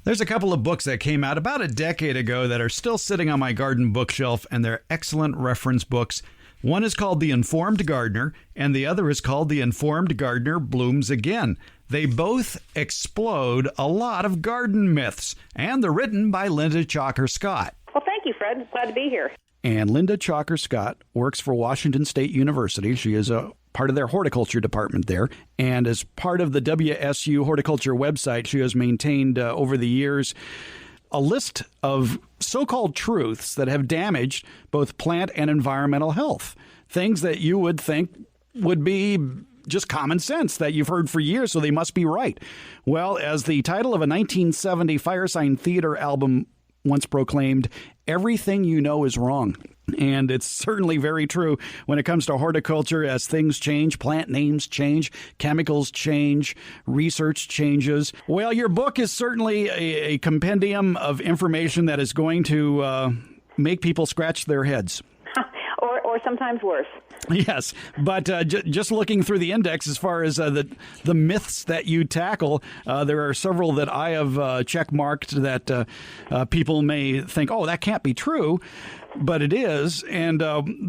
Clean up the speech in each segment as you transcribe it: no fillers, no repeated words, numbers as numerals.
There's a couple of books that came out about a decade ago that are still sitting on my garden bookshelf, and they're excellent reference books. One is called The Informed Gardener, and the other is called The Informed Gardener Blooms Again. They both explode a lot of garden myths, and they're written by Linda Chalker Scott. Well, thank you, Fred. Glad to be here. And Linda Chalker Scott works for Washington State University. She is a part of their horticulture department there. And as part of the WSU horticulture website, she has maintained over the years a list of so-called truths that have damaged both plant and environmental health. Things that you would think would be just common sense that you've heard for years, so they must be right. Well, as the title of a 1970 Firesign Theater album once proclaimed, everything you know is wrong. And it's certainly very true when it comes to horticulture. As things change, plant names change, chemicals change, research changes. Well, your book is certainly a compendium of information that is going to make people scratch their heads. Or sometimes worse. Yes, but just looking through the index as far as the myths that you tackle, there are several that I have check-marked that people may think, oh, that can't be true, but it is. And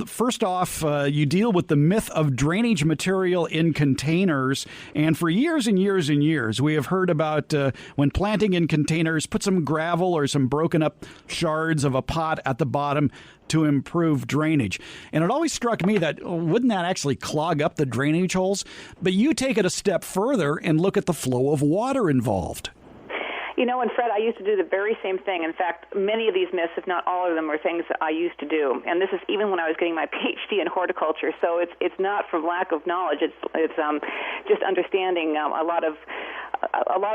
first off, you deal with the myth of drainage material in containers. And for years and years and years, we have heard about when planting in containers, put some gravel or some broken up shards of a pot at the bottom to improve drainage. And it always struck me that wouldn't that actually clog up the drainage holes? But you take it a step further and look at the flow of water involved. You know, and Fred, I used to do the very same thing. In fact, many of these myths, if not all of them, are things that I used to do. And this is even when I was getting my PhD in horticulture. So it's not from lack of knowledge. It's just understanding a lot of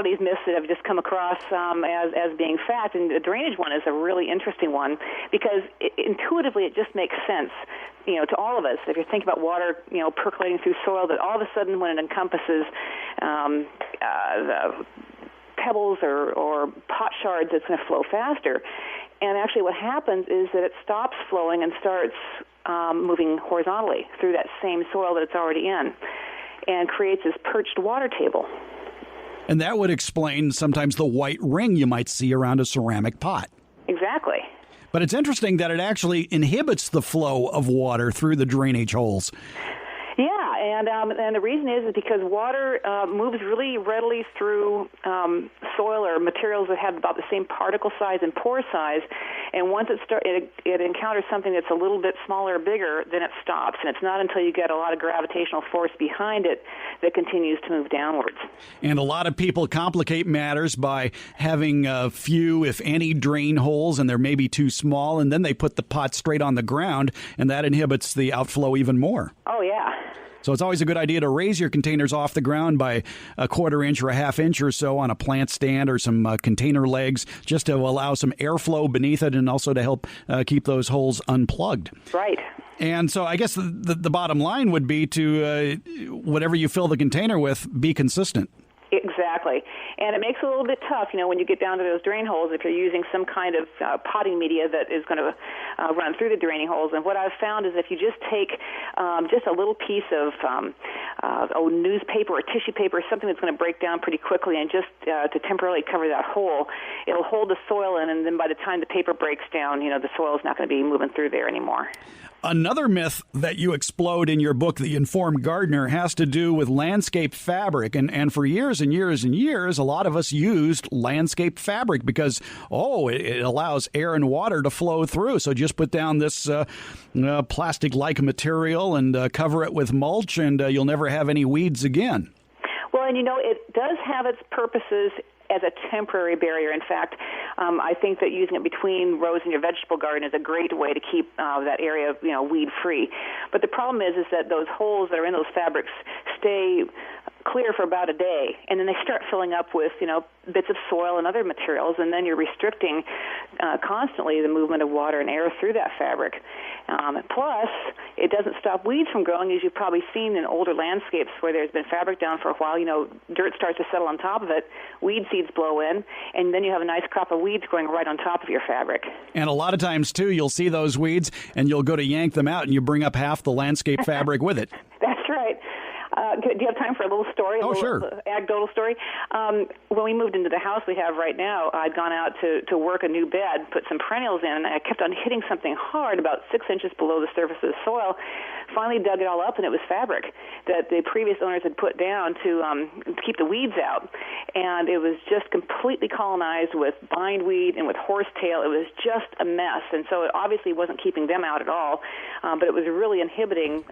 these myths that have just come across as being fact. And the drainage one is a really interesting one because intuitively it just makes sense, you know, to all of us. If you think about water, you know, percolating through soil, that all of a sudden when it encompasses the pebbles or pot shards, it's going to flow faster. And actually what happens is that it stops flowing and starts moving horizontally through that same soil that it's already in and creates this perched water table. And that would explain sometimes the white ring you might see around a ceramic pot. Exactly. But it's interesting that it actually inhibits the flow of water through the drainage holes. Yeah, and the reason is because water moves really readily through soil or materials that have about the same particle size and pore size, and once it encounters something that's a little bit smaller or bigger, then it stops, and it's not until you get a lot of gravitational force behind it that continues to move downwards. And a lot of people complicate matters by having few, if any, drain holes, and they're maybe too small, and then they put the pot straight on the ground, and that inhibits the outflow even more. Oh, yeah. So it's always a good idea to raise your containers off the ground by a quarter inch or a half inch or so on a plant stand or some container legs, just to allow some airflow beneath it and also to help keep those holes unplugged. Right. And so I guess the bottom line would be to whatever you fill the container with, be consistent. Exactly. And it makes it a little bit tough, you know, when you get down to those drain holes if you're using some kind of potting media that is going to run through the draining holes. And what I've found is if you just take just a little piece of newspaper or tissue paper, something that's going to break down pretty quickly, and just to temporarily cover that hole, it'll hold the soil in, and then by the time the paper breaks down, you know, the soil is not going to be moving through there anymore. Another myth that you explode in your book, The Informed Gardener, has to do with landscape fabric. And for years and years and years, a lot of us used landscape fabric because, it allows air and water to flow through. So just put down this plastic-like material and cover it with mulch, and you'll never have any weeds again. Well, and you know, it does have its purposes as a temporary barrier. In fact, I think that using it between rows in your vegetable garden is a great way to keep that area, you know, weed-free. But the problem is that those holes that are in those fabrics stay clear for about a day, and then they start filling up with, you know, bits of soil and other materials, and then you're restricting constantly the movement of water and air through that fabric. Plus, it doesn't stop weeds from growing, as you've probably seen in older landscapes where there's been fabric down for a while. You know, dirt starts to settle on top of it, weed seeds blow in, and then you have a nice crop of weeds growing right on top of your fabric. And a lot of times, too, you'll see those weeds, and you'll go to yank them out, and you bring up half the landscape fabric with it. That's right. Do you have time for a little story? Sure. Anecdotal story. When we moved into the house we have right now, I'd gone out to work a new bed, put some perennials in, and I kept on hitting something hard about 6 inches below the surface of the soil. Finally dug it all up, and it was fabric that the previous owners had put down to keep the weeds out. And it was just completely colonized with bindweed and with horsetail. It was just a mess. And so it obviously wasn't keeping them out at all, but it was really inhibiting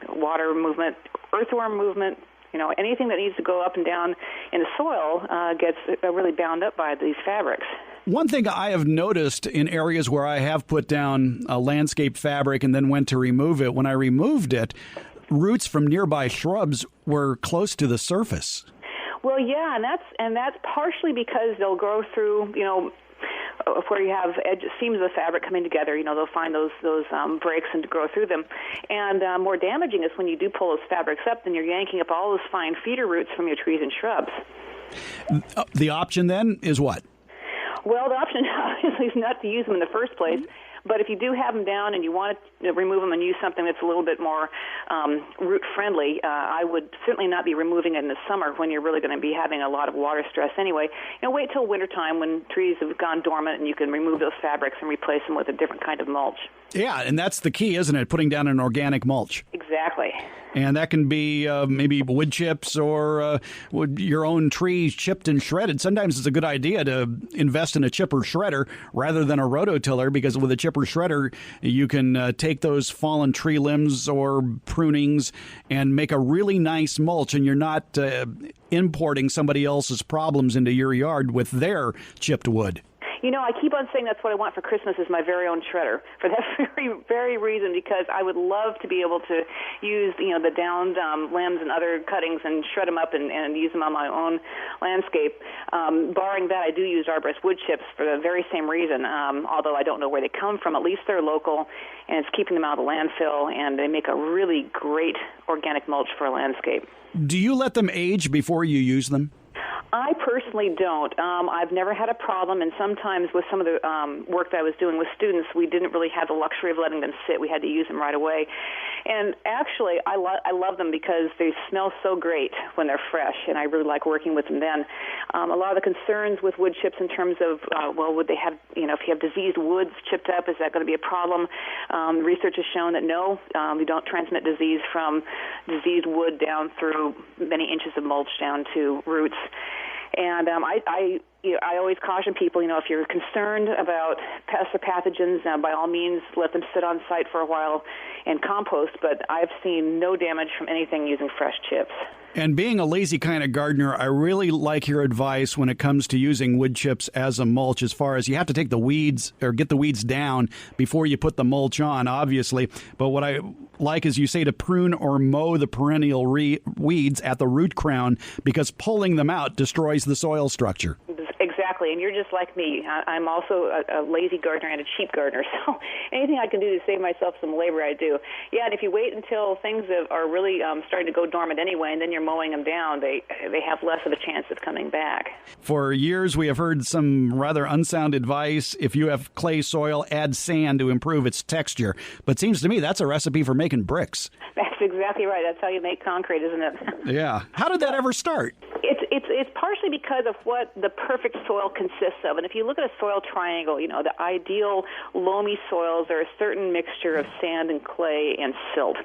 water movement, earthworm movement. Anything that needs to go up and down in the soil gets really bound up by these fabrics. One thing I have noticed in areas where I have put down a landscape fabric and then went to remove it, when I removed it, roots from nearby shrubs were close to the surface. Well, yeah, and that's partially because they'll grow through, where you have seams of the fabric coming together, they'll find those breaks and grow through them. And more damaging is when you do pull those fabrics up, then you're yanking up all those fine feeder roots from your trees and shrubs. The option then is what? Well, the option obviously is not to use them in the first place. But if you do have them down and you want to remove them and use something that's a little bit more root-friendly, I would certainly not be removing it in the summer when you're really going to be having a lot of water stress anyway. Wait till wintertime when trees have gone dormant and you can remove those fabrics and replace them with a different kind of mulch. Yeah, and that's the key, isn't it? Putting down an organic mulch. Exactly. And that can be maybe wood chips or your own trees chipped and shredded. Sometimes it's a good idea to invest in a chipper shredder rather than a rototiller, because with a chipper shredder, you can take those fallen tree limbs or prunings and make a really nice mulch, and you're not importing somebody else's problems into your yard with their chipped wood. I keep on saying that's what I want for Christmas is my very own shredder for that very, very reason, because I would love to be able to use, the downed limbs and other cuttings and shred them up and use them on my own landscape. Barring that, I do use arborist wood chips for the very same reason, although I don't know where they come from. At least they're local, and it's keeping them out of the landfill, and they make a really great organic mulch for a landscape. Do you let them age before you use them? I personally don't. I've never had a problem, and sometimes with some of the work that I was doing with students, we didn't really have the luxury of letting them sit. We had to use them right away. And actually, I love them because they smell so great when they're fresh, and I really like working with them then. A lot of the concerns with wood chips in terms of, would they have, if you have diseased woods chipped up, is that going to be a problem? Research has shown that no, you don't transmit disease from diseased wood down through many inches of mulch down to roots. And I always caution people, if you're concerned about pests or pathogens, by all means, let them sit on site for a while and compost. But I've seen no damage from anything using fresh chips. And being a lazy kind of gardener, I really like your advice when it comes to using wood chips as a mulch, as far as you have to take the weeds or get the weeds down before you put the mulch on, obviously. But what I like is you say to prune or mow the perennial weeds at the root crown, because pulling them out destroys the soil structure. Exactly, and you're just like me. I'm also a lazy gardener and a cheap gardener, so anything I can do to save myself some labor, I do. Yeah, and if you wait until things are really starting to go dormant anyway, and then you're mowing them down, they have less of a chance of coming back. For years, we have heard some rather unsound advice. If you have clay soil, add sand to improve its texture. But it seems to me that's a recipe for making bricks. That's exactly right. That's how you make concrete, isn't it? Yeah. How did that ever start? It's partially because of what the perfect soil consists of. And if you look at a soil triangle, the ideal loamy soils are a certain mixture of sand and clay and silt.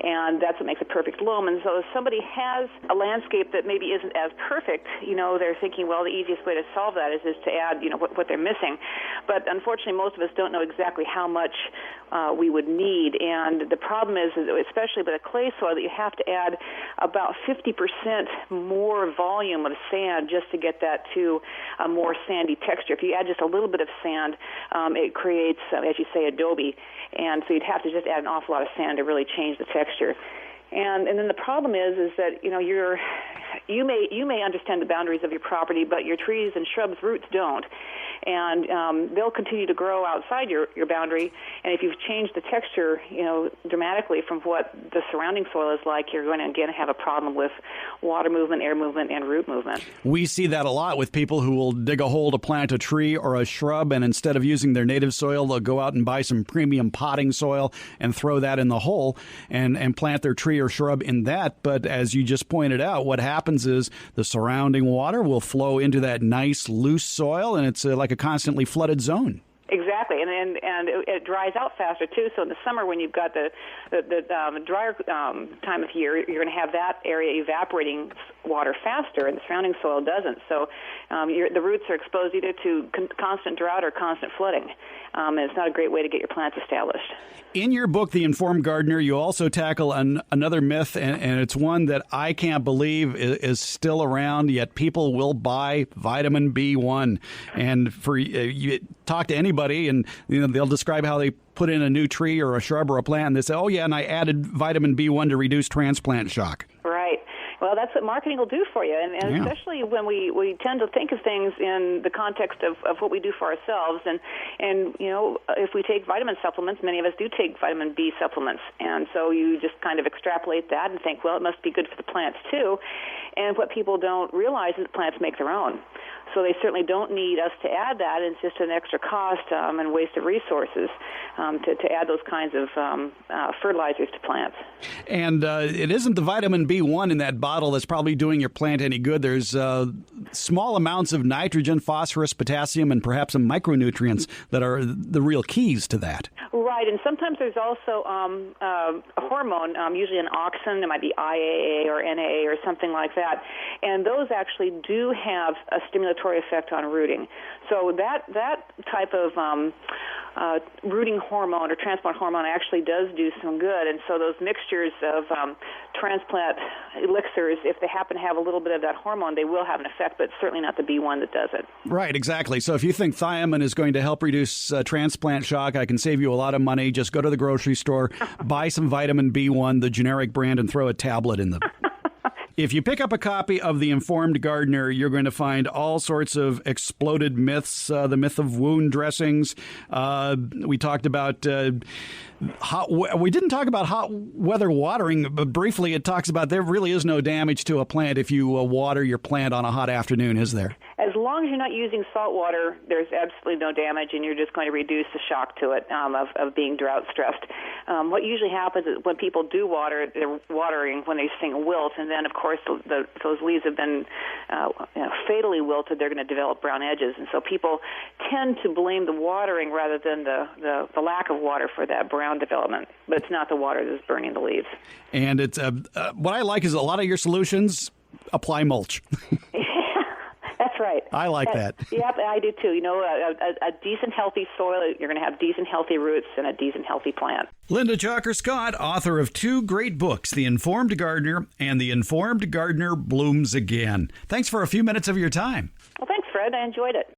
And that's what makes a perfect loam. And so if somebody has a landscape that maybe isn't as perfect, they're thinking, well, the easiest way to solve that is to add, what they're missing. But unfortunately, most of us don't know exactly how much we would need. And the problem is, especially with a clay soil, that you have to add about 50% more volume of sand just to get that to a more sandy texture. If you add just a little bit of sand, it creates, as you say, adobe. And so you'd have to just add an awful lot of sand to really change the texture. And then the problem is that you may understand the boundaries of your property, but your trees and shrubs' roots don't. and they'll continue to grow outside your boundary. And if you've changed the texture, dramatically from what the surrounding soil is like, you're going to again have a problem with water movement, air movement, and root movement. We see that a lot with people who will dig a hole to plant a tree or a shrub, and instead of using their native soil, they'll go out and buy some premium potting soil and throw that in the hole and plant their tree or shrub in that. But as you just pointed out, what happens is the surrounding water will flow into that nice, loose soil, and it's like a constantly flooded zone. Exactly, and it dries out faster too. So in the summer, when you've got the drier time of year, you're going to have that area evaporating water faster, and the surrounding soil doesn't. So the roots are exposed either to constant drought or constant flooding, and it's not a great way to get your plants established. In your book, The Informed Gardener, you also tackle another myth, and it's one that I can't believe is still around, yet people will buy vitamin B1. And for you talk to anybody, and they'll describe how they put in a new tree or a shrub or a plant, and they say, oh, yeah, and I added vitamin B1 to reduce transplant shock. Right. Well, that's what marketing will do for you, and especially when we tend to think of things in the context of what we do for ourselves. And if we take vitamin supplements, many of us do take vitamin B supplements, and so you just kind of extrapolate that and think, well, it must be good for the plants too. And what people don't realize is that plants make their own. So they certainly don't need us to add that. It's just an extra cost and waste of resources to add those kinds of fertilizers to plants. And it isn't the vitamin B1 in that bottle that's probably doing your plant any good. There's small amounts of nitrogen, phosphorus, potassium, and perhaps some micronutrients that are the real keys to that. Right, and sometimes there's also a hormone, usually an auxin. It might be IAA or NAA or something like that. And those actually do have a stimulatory effect on rooting. So that type of rooting hormone or transplant hormone actually does do some good. And so those mixtures of transplant elixirs, if they happen to have a little bit of that hormone, they will have an effect, but certainly not the B1 that does it. Right, exactly. So if you think thiamine is going to help reduce transplant shock, I can save you a lot of money. Just go to the grocery store, buy some vitamin B1, the generic brand, and throw a tablet in them. If you pick up a copy of The Informed Gardener, you're going to find all sorts of exploded myths, the myth of wound dressings. We talked about we didn't talk about hot weather watering, but briefly it talks about there really is no damage to a plant if you water your plant on a hot afternoon, is there? As long as you're not using salt water, there's absolutely no damage, and you're just going to reduce the shock to it of being drought-stressed. What usually happens is when people do water, they're watering when they sing wilt, and then, of course, those leaves have been fatally wilted. They're going to develop brown edges, and so people tend to blame the watering rather than the lack of water for that brown development. But it's not the water that's burning the leaves. And it's what I like is a lot of your solutions apply mulch. That's right. I like that. Yep, I do too. A decent, healthy soil, you're going to have decent, healthy roots and a decent, healthy plant. Linda Chalker-Scott, author of 2 great books, The Informed Gardener and The Informed Gardener Blooms Again. Thanks for a few minutes of your time. Well, thanks, Fred. I enjoyed it.